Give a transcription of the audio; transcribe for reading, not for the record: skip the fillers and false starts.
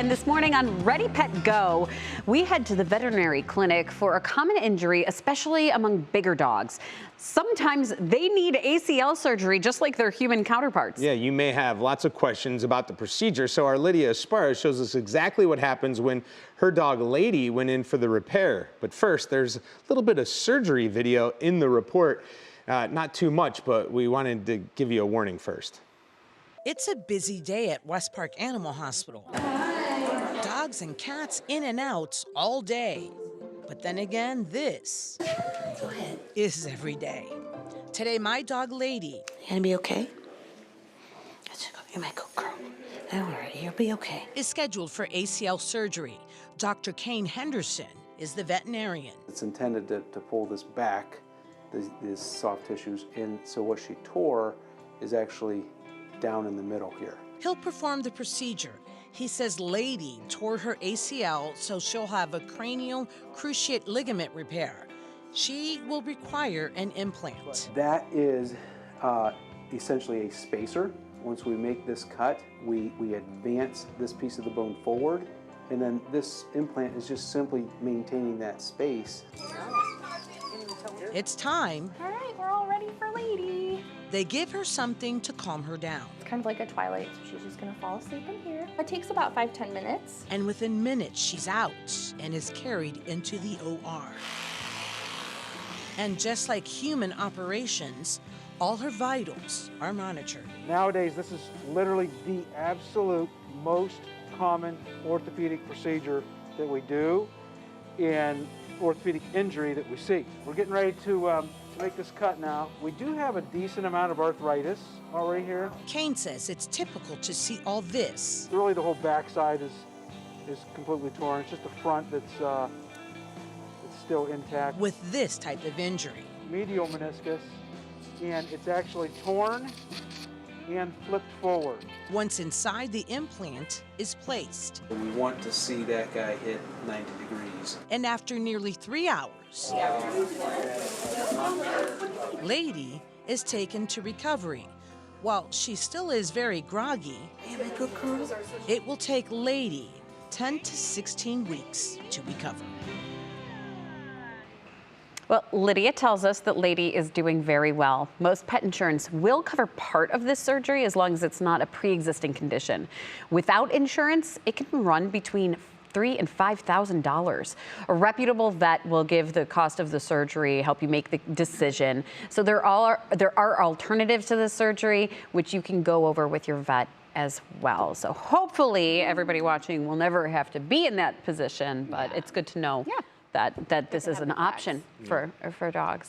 And this morning on Ready Pet Go, we head to the veterinary clinic for a common injury, especially among bigger dogs. Sometimes they need ACL surgery just like their human counterparts. Yeah, you may have lots of questions about the procedure, so our Lydia Esparra shows us exactly what happens when her dog Lady went in for the repair. But first, there's a little bit of surgery video in the report. Not too much, but we wanted to give you a warning first. It's a busy day at West Park Animal Hospital. Dogs and cats in and out all day. But then again, this is every day. Today, my dog Lady. You gonna be okay? You might go, girl. Don't worry, you'll be okay. Is scheduled for ACL surgery. Dr. Kane Hendersen is the veterinarian. It's intended to pull this back, these soft tissues, and so what she tore is actually down in the middle here. He'll perform the procedure. He says Lady tore her ACL, so she'll have a cranial cruciate ligament repair. She will require an implant. That is essentially a spacer. Once we make this cut, we advance this piece of the bone forward, and then this implant is just simply maintaining that space. It's time. All right, we're all ready for Lady. They give her something to calm her down. It's kind of like a twilight, so she's just gonna fall asleep in here. It takes about 5-10 minutes. And within minutes, she's out and is carried into the OR. And just like human operations, all her vitals are monitored. Nowadays, this is literally the absolute most common orthopedic procedure that we do and orthopedic injury that we see. We're getting ready to make this cut now. We do have a decent amount of arthritis already here. Kane says it's typical to see all this. Really, the whole backside is completely torn. It's just the front that's still intact. With this type of injury. Medial meniscus, and it's actually torn and flipped forward. Once inside, the implant is placed. We want to see that guy hit 90 degrees. And after nearly 3 hours, Lady is taken to recovery. While she still is very groggy, it will take Lady 10 to 16 weeks to recover. Well, Lydia tells us that Lady is doing very well. Most pet insurance will cover part of this surgery as long as it's not a pre-existing condition. Without insurance, it can run between $3,000 and $5,000. A reputable vet will give the cost of the surgery, help you make the decision. So there are alternatives to this surgery, which you can go over with your vet as well. So hopefully everybody watching will never have to be in that position, but it's good to know that this is an option for dogs.